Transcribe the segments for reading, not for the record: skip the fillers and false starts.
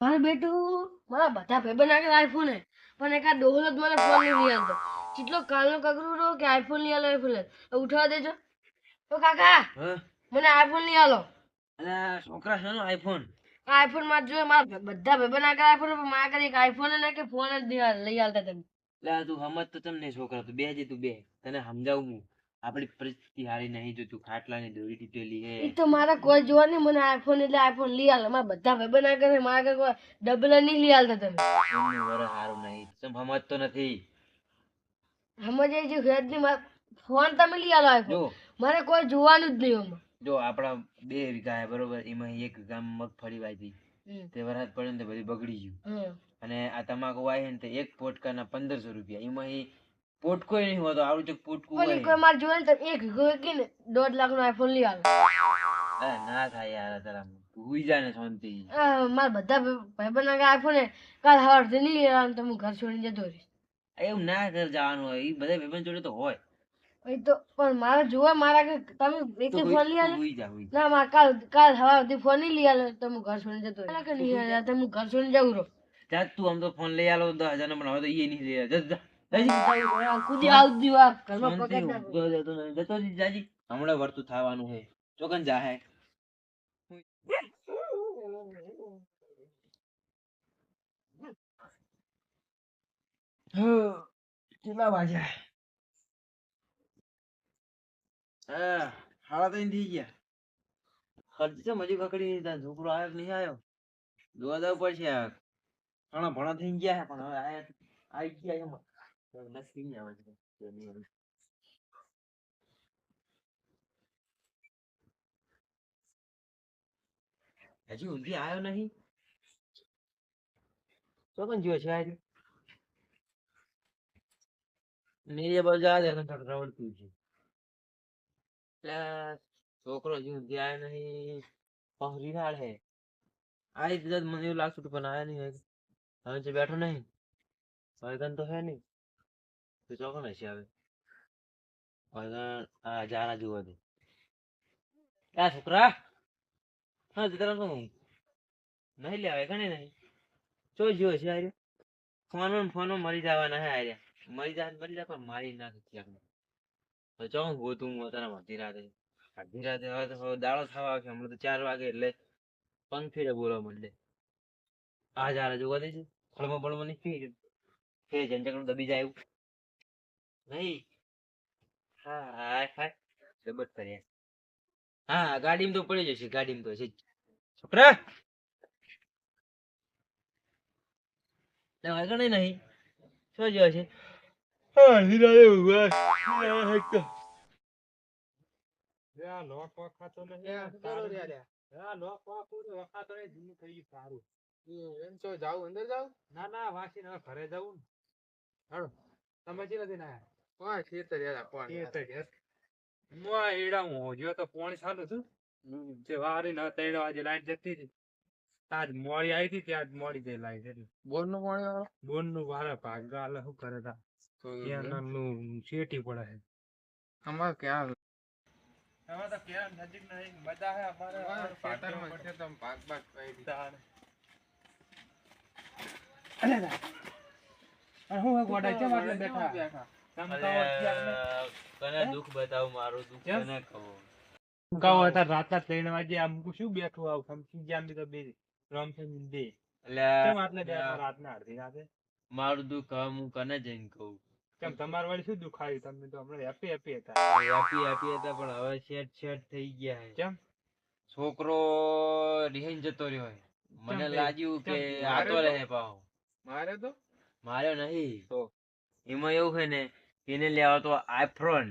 મારે બેટું મારા બધા ભાઈબંધ આગળ આઈફોન હે પણ એક આ ડોહલો જ મને ફોન નહીં આલતો કેટલો કાલનો કગરું રહ્યો કે આઈફોન નહીં આલો આઈફોન ઉઠાવા દેજો તો કાકા હા મને આઈફોન નહીં આલો અલા છોકરા છે આઈફોન આઈફોન માં જોઈએ મારા બધા ભાઈબંધ આગળ આઈફોન પણ મારા આગળ એક આઈફોન ને કે ફોન જ લઈ આલતા તમે લા તું સમજ તો તમને છોકરા તું બે તું બે તને સમજાવું હું આપણી પરિસ્થિતિ હારી નહીં જો તું ખાટલાની દોરી તૂટેલી હે એ તો મારા કોઈ જોવા નહીં મને આઈફોન એટલે આઈફોન લઈ આલે મારા બધા ભાઈબંધ આગળ છે, મારા આગળ કોઈ ડબલ નહીં લઈ આલતા તમે એમનું વર હારું નહીં તમે સમજતો નથી સમજાય છે હેડ નહીં ફોન તમે લઈ આલો આઈફોન જો મારે કોઈ જોવાનું જ નહીં આમાં જો આપણા 2 વીઘા હે બરોબર એમાં 1 વીઘામાં મગફળી વાવી તે વરસાદ પડ્યો ને તે બધું બગડી ગયું હમ અને આ તમાકુ વાય ને તે એક પોટકાના 1500 રૂપિયા એમાં પોટકો નહીં હોતો આવડું ચક પોટકું પણ હોય કોઈ મારે જોવે ને તો એક વીઘો કે ને 1.5 લાખ નો આઈફોન લઈ આલો અરે ના થાય યાર તારા તું હુઈ જા ને શાંતિ મારા બધા ભાઈબંધ આગળ આઈફોન હે કાલ સવારથી નહીં લઈ આલો તો હું ઘર છોડીને જતો રહીશ એવું ના કર જવાનું હોય એ બધા ભાઈબંધ જોડે તો હોય એ તો પણ મારે જોવા મારા આગળ તમે એક તો ફોન લઈ આલો હુઈ જા હુઈ ના મારે કાલ સવારથી ફોન નહીં લઈ આલો તો હું ઘર છોડીને જતો રહીશ કે નહીં આલ્યા તો હું ઘર છોડીને જવું રહું જા તું આમ તો ફોન લઈ આલો 10,000 નો પણ હવે તો એ નહીં લઈ જા જા કુદી આવતી વાર ઘરમાં પકડ નાખો જતો જાજી હમણાં વર્તું થવાનું હે ચોકન જા હે કેટલા વાગ્યા હા 3:30 થઈ ગયા ખર્ચ તો મજી પકડી તાર છોકરો આવ્યો કે નહીં આવ્યો જોવા જવું પડશે ઘણા ભણા થઈ ગયા પણ હવે આવી ગયા એમાં નક્કી નહીં આવે છે હજી ઊંધી આવ્યો નહીં તો પણ જીવો છે આજે મેરે બાજુ જા દે રવડતું છે એટલે છોકરો હજી ઊંધી આવ્યો નહીં પહોંચી હાલ હે આવી દીધા મને એવું લાગતું હતું પણ આવ્યા નહીં હવે જે બેઠો નહીં વૈગન તો હે નહીં તો ચોકન હશે હવે વૈગન આ જારા જુઓ દે આ છોકરા હા જરા તો નહીં લે વૈગન નહીં ચો જીવો છે આર્યો ફોન મરી જવાના હે આર્યા મરી જાય પણ મારી નાખે ક્યાંક તો ચોક ગોતું હું તારા અડધી રાતે હવે તો દાડો થવા આવશે હમણાં તો 4 વાગે એટલે પંખીડે બોલવા માંડે આ જારા જોવા દે છે ફળમાં નહીં ફી જંજકનું દબી જાય એવું નહીં હા હાય જબત કર્યા હા ગાડીમાં તો પડી જશે ગાડીમાં તો છે છોકરા વાગણ નહીં શું જોવા છે આજ મોડી આવી હતી ત્યાં મોડી જઈ લાવી હતી બોર નું વારે ભાગા એટલે શું કરે તા નું શેટી પડે છે અમાર ક્યાં હવે તો ક્યાં નજીક નહીં બધા હે અમારે પાટણમાં છે તો ભાગ ભાગ કરી દીધા. હું ગોડા કેમ આટલે બેઠા તમે તો કને દુઃખ બતાવું મારું દુઃખ કેમ? કને કહો કહો હતા રાતના 3 વાગે આમ શું બેઠું આવ સમજી ગયા અમે તો બે રમશે દે કેમ આટલે બેઠા રાતના અડધી રાતે મારું દુઃખ હવે હું કને જઈને કહું કેમ તમારા વાળી શું દુખાયું તમે તો હમણાં હેપી હતા હેપી હતા પણ હવે સેટ થઈ ગયા હે કેમ છોકરો રિહાઈને જતો રહ્યો હે મને કેમ લાગ્યું કે કેમ? આતો રહે પાહો મારે તો માર્યો નહીં તો એમાં એવું છે ને કે એને લેવા તો આઈફોન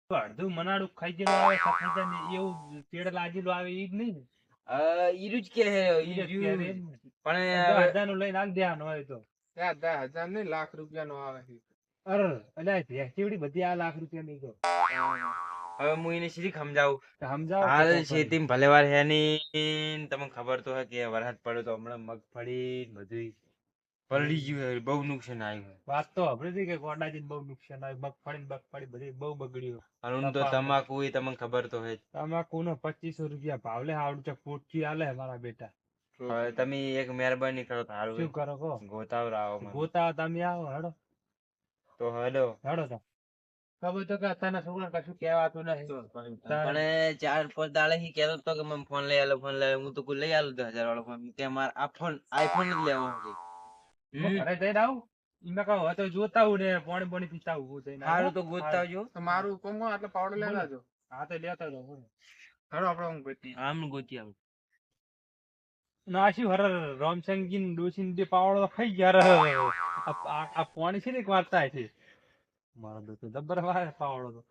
અડધું મનાડું ખાઈ ગયેલું આવે સફેદ ને એવું તેડ લાગેલું આવે ઈ જ નહીં ને ઈરું જ કે હે ઈ જ ઈરું. કે રે ને. પણ 10,000 નું લઈને આલ દેવાનું હોય તો ત્યાં 10,000 નહીં લાખ રૂપિયા નો આવે છે. અરે એટલે ભેંસી બધી આ લાખ રૂપિયા ની તો હવે હું એને સીધી સમજાવું સમજાવો હાલ તો ખબર. ખેતી ભલે વાર હે ની તમને ખબર તો હે કે વરસાદ પડ્યો તો હમણાં મગફળી ને બધું પલળી ગયું છે, બહુ નુકસાન આવ્યું. વાત તો આપણે હતી કે ગોડાજીને બહુ નુકસાન આવ્યું, મગફળી બધી બહુ બગડ્યું. અને તો તમાકુ એ તમને ખબર તો હે જ. તમાકુનો 2500 રૂપિયા ભાવ લે, આવડું છે પોટકી આલે મારા બેટા. હવે તમે એક મહેરબાની કરો તો શું હારું કરો કહો? ગોતાવરાવો મને. ગોતા તમે આવો હેડો તો હેડો. તો ખબર તો કે અત્યારના છોકરા કશું કહેવાતું નહીં. પણ 4-5 દાડે થી કહેતો તો કે મને ફોન લઈ આલો, ફોન લઈ આલો. હું તો કોઈ લઈ આલું 10,000 વાળો ફોન. કે મારે આ ફોન આઈફોન જ લેવો છે. હું ઘરે જઈને આવું એમાં કહો હવે તો જોતા આવું ને પાણી પીતા આવું જઈને. હારું તો ગોતતા આવજો. તો મારું કોમ આટલે પાવડો લેતા જો. હા તો લેતા જાઓ. હેડો આપણે હું ગોતી. આમ ગોતી આવું. નાસી હર રામસંગી ને ડોસી ને પાવડો તો ખાઈ ગયા રે. આ પાણી છે ને એક વાર્તા છે મારો દોસ્ત જબર વારે પાવડો તો.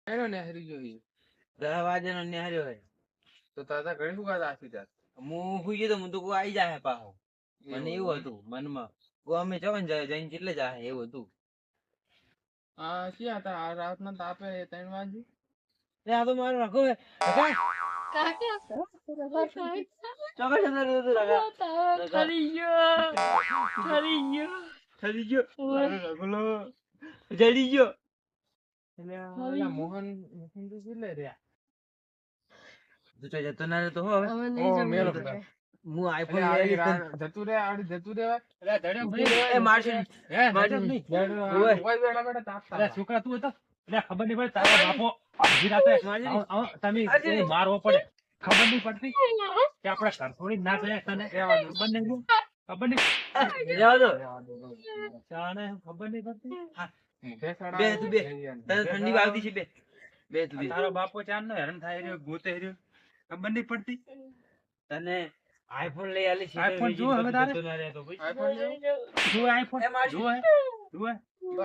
હેડો ને હરી જોઈએ. 10 વાગ્યાનો ન્યાર્યો હે. તો તાતા ઘરે શું કાતા આસી જાત. હું હુઈ ગયો તો હું તો કોઈ આવી જાય પાહો. મને એવું હતું મનમાં. અમે જવાનું જઈને કેટલે જાય એવું હતું. આ ક્યાં હતા આ રાતના તાપે 3 વાગે. આ તો મારું રાખો હે. કાકા કાકા ચોકડ અંદર હતું કાકા. ખરી ગયો ખરી ગયો ખરી ગયો. બોલો જડી ગયો. એટલે મોહન તો કેટલે રહ્યા. તું તો જતો ના રહેતો હો હવે. હવે ઓ, નહીં મેલો જવું બધા. હું આઈફોન એટલે લઈ આ આવીશ. જતું રે આડી જતું રે. અરે ધડ્યો એ મારશે. હે ધડ્યો નહીં. ઓય. બેઠા બેઠા તાપતા અરે છોકરા તું હતો એટલે ખબર નહીં પડે તારા બાપો અડધી રાતે તમે કોઈ મારવો પડે ખબર નહીં પડતી કે આપણે ઘર છોડી ના ગયા તને ખબર નહીં જવા દો. જાણે ખબર નહીં પડતી મુખે સડા બે તું બે. તને ઠંડી વાગતી છે બે. બે તું બે. તારો બાપો ચાર નો હેરાન થાય રહ્યો ગોતે રહ્યો ખબર નહીં પડતી તને આઈફોન લઈ આલી છે. આઈફોન જો હવે તારે? જતો ના રહેતો ભાઈ. આઈફોન લેવું? જો આઈફોન એ મારશે. જો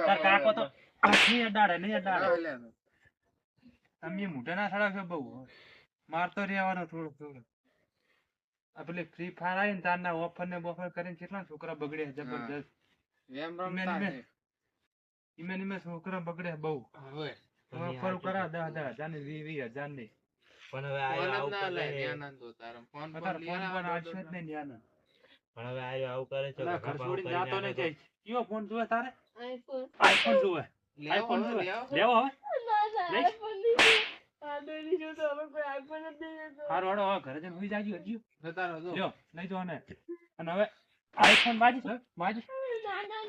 તાર કાકો તો નહીં અડાડે નહીં અડાડે હા, લે. તમે મોઢે ના સડાવશો બહુ મારતો રહેવાનો થોડું થોડું આ પેલી ફ્રી ફાયર આવી ને તારના ઓફર ને બોફર કરીને કેટલા છોકરા બગડે જબરજસ્ત એમ રમતા ઈમેન છે. ઈમેન છોકરા બગડે બહુ ઓફર કરા 10,000 ની 20,000 ની પણ હવે ફોન આયો જ આવું ના લે, કરે. ધ્યાન ના દો તારે. ફોન અત્યારે લઈ ફોન આવો પણ તો આવશે જ નહીં ન્યાના. પણ હવે આયો આવું કરે છે. ઘર છોડીને જાતો નહીં જાય કયો ફોન જોવે તારે આઈફોન આઈફોન જોવે લેવો આઈફોન હવે, જોવે લેવો. લેવો હવે ના આઈફોન નહીં આ દોરી જો તો હવે કોઈ આઈફોન જ નહીં લેતો. હારું હાલો હવે ઘરે જઈને સુઈ જાજો હજી જતા રહો, જો. લ્યો નહીં જો ને અને હવે આઈફોન માજી ના ના